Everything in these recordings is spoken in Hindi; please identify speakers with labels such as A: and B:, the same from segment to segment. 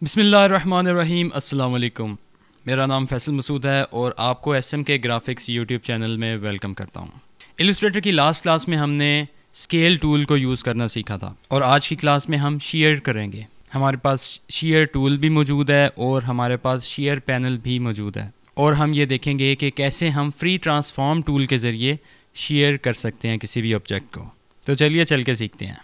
A: बिस्मिल्लाहिर्रहमानिर्रहीम। अस्सलाम वालेकुम। मेरा नाम फैसल मसूद है और आपको एसएम के ग्राफिक्स यूट्यूब चैनल में वेलकम करता हूँ। इलस्ट्रेटर की लास्ट क्लास में हमने स्केल टूल को यूज़ करना सीखा था और आज की क्लास में हम शेयर करेंगे। हमारे पास शेयर टूल भी मौजूद है और हमारे पास शेयर पैनल भी मौजूद है और हम ये देखेंगे कि कैसे हम फ्री ट्रांसफॉर्म टूल के ज़रिए शेयर कर सकते हैं किसी भी ऑब्जेक्ट को। तो चलिए चल के सीखते हैं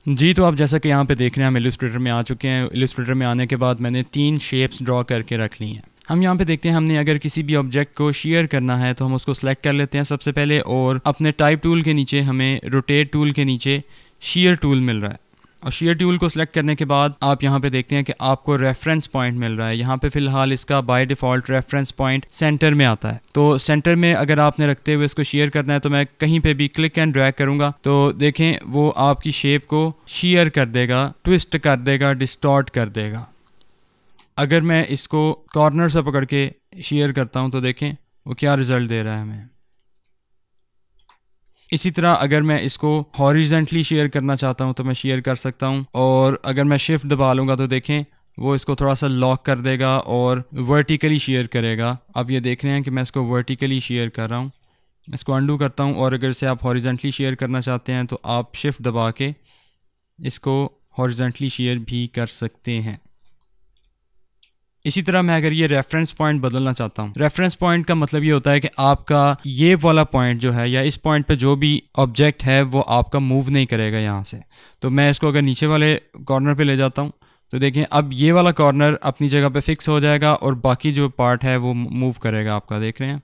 A: जी। तो आप जैसा कि यहाँ पे देख रहे हैं हम इलस्ट्रेटर में आ चुके हैं। इलस्ट्रेटर में आने के बाद मैंने 3 शेप्स ड्रॉ करके रख ली हैं। हम यहाँ पे देखते हैं हमने अगर किसी भी ऑब्जेक्ट को शेयर करना है तो हम उसको सेलेक्ट कर लेते हैं सबसे पहले और अपने टाइप टूल के नीचे हमें रोटेट टूल के नीचे शेयर टूल मिल रहा है और शेयर टूल को सिलेक्ट करने के बाद आप यहाँ पे देखते हैं कि आपको रेफरेंस पॉइंट मिल रहा है। यहाँ पे फ़िलहाल इसका by default reference point centre में आता है। तो सेंटर में अगर आपने रखते हुए इसको शेयर करना है तो मैं कहीं पे भी क्लिक एंड ड्रैग करूँगा तो देखें वो आपकी शेप को शेयर कर देगा, ट्विस्ट कर देगा, डिस्टॉर्ट कर देगा। अगर मैं इसको कॉर्नर से पकड़ के शेयर करता हूँ तो देखें वो क्या रिज़ल्ट दे रहा है हमें। इसी तरह अगर मैं इसको हॉरिजेंटली शेयर करना चाहता हूं तो मैं शेयर कर सकता हूं और अगर मैं शिफ्ट दबा लूँगा तो देखें वो इसको थोड़ा सा लॉक कर देगा और वर्टिकली शेयर करेगा। अब ये देख रहे हैं कि मैं इसको वर्टिकली शेयर कर रहा हूं। इसको अंडू करता हूं और अगर इसे आप हॉरिजेंटली शेयर करना चाहते हैं तो आप शिफ्ट दबा के इसको हॉरिजेंटली शेयर भी कर सकते हैं। इसी तरह मैं अगर ये रेफरेंस पॉइंट बदलना चाहता हूँ, रेफरेंस पॉइंट का मतलब ये होता है कि आपका ये वाला पॉइंट जो है या इस पॉइंट पे जो भी ऑब्जेक्ट है वो आपका मूव नहीं करेगा यहाँ से। तो मैं इसको अगर नीचे वाले कॉर्नर पे ले जाता हूँ तो देखें अब ये वाला कॉर्नर अपनी जगह पे फिक्स हो जाएगा और बाकी जो पार्ट है वो मूव करेगा। आपका देख रहे हैं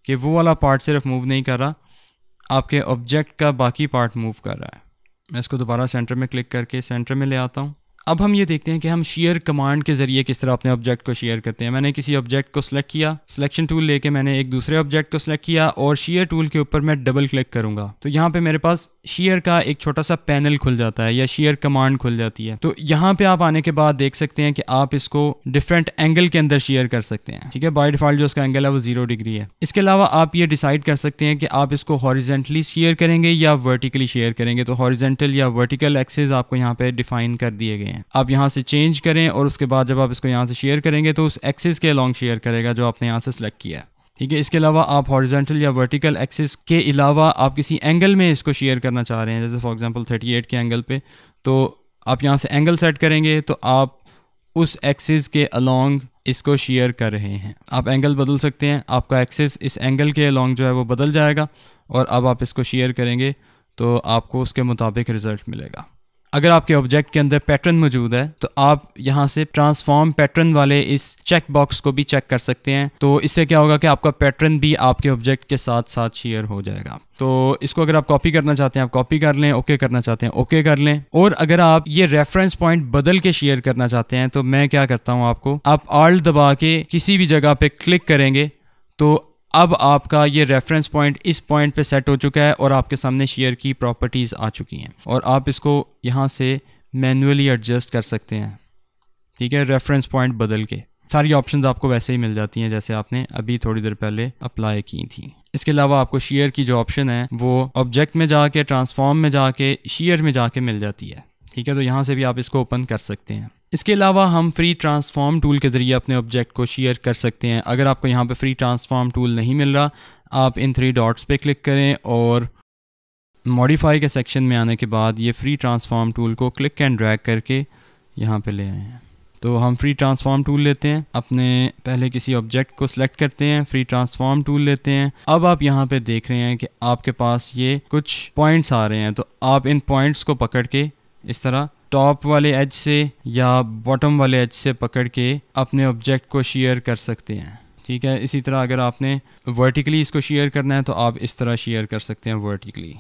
A: कि वो वाला पार्ट सिर्फ मूव नहीं कर रहा, आपके ऑब्जेक्ट का बाकी पार्ट मूव कर रहा है। मैं इसको दोबारा सेंटर में क्लिक करके सेंटर में ले आता हूँ। अब हम ये देखते हैं कि हम शेयर कमांड के ज़रिए किस तरह अपने ऑब्जेक्ट को शेयर करते हैं। मैंने किसी ऑब्जेक्ट को सिलेक्ट किया, सिलेक्शन टूल लेके मैंने एक दूसरे ऑब्जेक्ट को सिलेक्ट किया और शेयर टूल के ऊपर मैं डबल क्लिक करूंगा तो यहाँ पे मेरे पास शेयर का एक छोटा सा पैनल खुल जाता है या शेयर कमांड खुल जाती है। तो यहाँ पे आप आने के बाद देख सकते हैं कि आप इसको डिफरेंट एंगल के अंदर शेयर कर सकते हैं। ठीक है, बाय डिफॉल्ट जो उसका एंगल है वो 0 डिग्री है। इसके अलावा आप ये डिसाइड कर सकते हैं कि आप इसको हॉरिजेंटली शेयर करेंगे या वर्टिकली शेयर करेंगे। तो हॉरिजेंटल या वर्टिकल एक्सिस आपको यहाँ पे डिफाइन कर दिए गए हैं। आप यहाँ से चेंज करें और उसके बाद जब आप इसको यहाँ से शेयर करेंगे तो उस एक्सिस के अलॉन्ग शेयर करेगा जो आपने यहाँ से सिलेक्ट किया है। ठीक है, इसके अलावा आप हॉरिजॉन्टल या वर्टिकल एक्सिस के अलावा आप किसी एंगल में इसको शेयर करना चाह रहे हैं, जैसे फॉर एग्जांपल 38 के एंगल पे, तो आप यहाँ से एंगल सेट करेंगे तो आप उस एक्सिस के अलॉन्ग इसको शेयर कर रहे हैं। आप एंगल बदल सकते हैं, आपका एक्सिस इस एंगल के अलॉन्ग जो है वो बदल जाएगा और अब आप इसको शेयर करेंगे तो आपको उसके मुताबिक रिजल्ट मिलेगा। अगर आपके ऑब्जेक्ट के अंदर पैटर्न मौजूद है तो आप यहाँ से ट्रांसफॉर्म पैटर्न वाले इस चेक बॉक्स को भी चेक कर सकते हैं। तो इससे क्या होगा कि आपका पैटर्न भी आपके ऑब्जेक्ट के साथ साथ शेयर हो जाएगा। तो इसको अगर आप कॉपी करना चाहते हैं आप कॉपी कर लें, ओके करना चाहते हैं ओके कर लें। और अगर आप ये रेफरेंस पॉइंट बदल के शेयर करना चाहते हैं तो मैं क्या करता हूँ, आपको आप ऑल्ट दबा के किसी भी जगह पे क्लिक करेंगे तो अब आपका ये रेफरेंस पॉइंट इस पॉइंट पे सेट हो चुका है और आपके सामने शेयर की प्रॉपर्टीज़ आ चुकी हैं और आप इसको यहाँ से मैन्युअली एडजस्ट कर सकते हैं। ठीक है, रेफरेंस पॉइंट बदल के सारी ऑप्शंस आपको वैसे ही मिल जाती हैं जैसे आपने अभी थोड़ी देर पहले अप्लाई की थी। इसके अलावा आपको शेयर की जो ऑप्शन है वो ऑब्जेक्ट में जाके, ट्रांसफॉर्म में जाके, शेयर में जाके मिल जाती है। ठीक है, तो यहाँ से भी आप इसको ओपन कर सकते हैं। इसके अलावा हम फ्री ट्रांसफॉर्म टूल के ज़रिए अपने ऑब्जेक्ट को शेयर कर सकते हैं। अगर आपको यहाँ पे फ्री ट्रांसफॉर्म टूल नहीं मिल रहा, आप इन 3 डॉट्स पे क्लिक करें और मॉडिफाई के सेक्शन में आने के बाद ये फ्री ट्रांसफॉर्म टूल को क्लिक एंड ड्रैग करके यहाँ पे ले आए हैं। तो हम फ्री ट्रांसफॉर्म टूल लेते हैं, अपने पहले किसी ऑब्जेक्ट को सिलेक्ट करते हैं, फ्री ट्रांसफॉर्म टूल लेते हैं। अब आप यहाँ पे देख रहे हैं कि आपके पास ये कुछ पॉइंट्स आ रहे हैं तो आप इन पॉइंट्स को पकड़ के इस तरह टॉप वाले एज से या बॉटम वाले एज से पकड़ के अपने ऑब्जेक्ट को शेयर कर सकते हैं। ठीक है, इसी तरह अगर आपने वर्टिकली इसको शेयर करना है तो आप इस तरह शेयर कर सकते हैं वर्टिकली।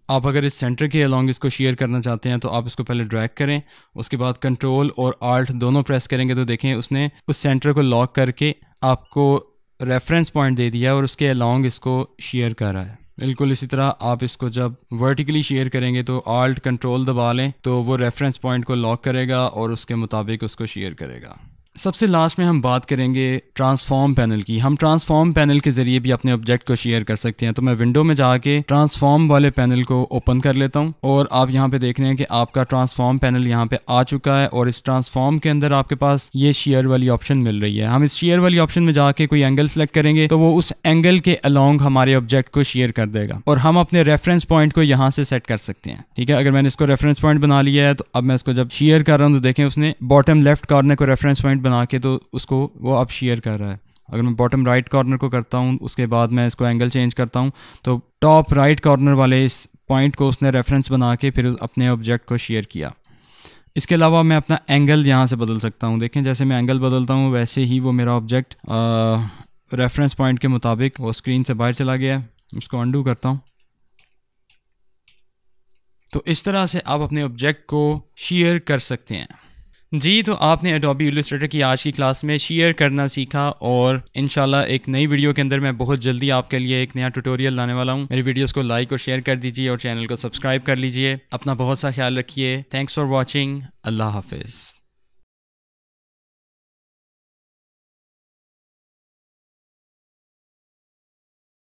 A: आप अगर इस सेंटर के अलॉन्ग इसको शेयर करना चाहते हैं तो आप इसको पहले ड्रैग करें, उसके बाद कंट्रोल और आल्ट दोनों प्रेस करेंगे तो देखें उसने उस सेंटर को लॉक करके आपको रेफरेंस पॉइंट दे दिया और उसके अलॉन्ग इसको शेयर कर रहा है। बिल्कुल इसी तरह आप इसको जब वर्टिकली शेयर करेंगे तो आल्ट कंट्रोल दबा लें तो वो रेफरेंस पॉइंट को लॉक करेगा और उसके मुताबिक उसको शेयर करेगा। सबसे लास्ट में हम बात करेंगे ट्रांसफॉर्म पैनल की। हम ट्रांसफॉर्म पैनल के ज़रिए भी अपने ऑब्जेक्ट को शेयर कर सकते हैं। तो मैं विंडो में जाके ट्रांसफॉर्म वाले पैनल को ओपन कर लेता हूँ और आप यहाँ पे देख रहे हैं कि आपका ट्रांसफॉर्म पैनल यहाँ पे आ चुका है और इस ट्रांसफॉर्म के अंदर आपके पास ये शेयर वाली ऑप्शन मिल रही है। हम इस शेयर वाली ऑप्शन में जाके कोई एंगल सेलेक्ट करेंगे तो वो उस एंगल के अलोंग हमारे ऑब्जेक्ट को शेयर कर देगा और हम अपने रेफरेंस पॉइंट को यहाँ से सेट कर सकते हैं। ठीक है, अगर मैंने इसको रेफरेंस पॉइंट बना लिया है तो अब मैं इसको जब शेयर कर रहा हूँ तो देखें उसने बॉटम लेफ्ट कॉर्नर को रेफरेंस पॉइंट बना के तो उसको वो अब शेयर कर रहा है। अगर मैं बॉटम राइट कॉर्नर को करता हूँ उसके बाद मैं इसको एंगल चेंज करता हूँ तो टॉप राइट कॉर्नर वाले इस पॉइंट को उसने रेफरेंस बना के फिर अपने ऑब्जेक्ट को शेयर किया। इसके अलावा मैं अपना एंगल यहाँ से बदल सकता हूँ। देखें जैसे मैं एंगल बदलता हूँ वैसे ही वो मेरा ऑब्जेक्ट रेफरेंस पॉइंट के मुताबिक वो स्क्रीन से बाहर चला गया है। उसको अंडू करता हूँ। तो इस तरह से आप अपने ऑब्जेक्ट को शेयर कर सकते हैं। जी, तो आपने एडोबी इलस्ट्रेटर की आज की क्लास में शेयर करना सीखा और इंशाल्लाह एक नई वीडियो के अंदर मैं बहुत जल्दी आपके लिए एक नया ट्यूटोरियल लाने वाला हूँ। मेरी वीडियोस को लाइक और शेयर कर दीजिए और चैनल को सब्सक्राइब कर लीजिए। अपना बहुत सा ख्याल रखिए। Thanks for watching. अल्लाह हाफिज़।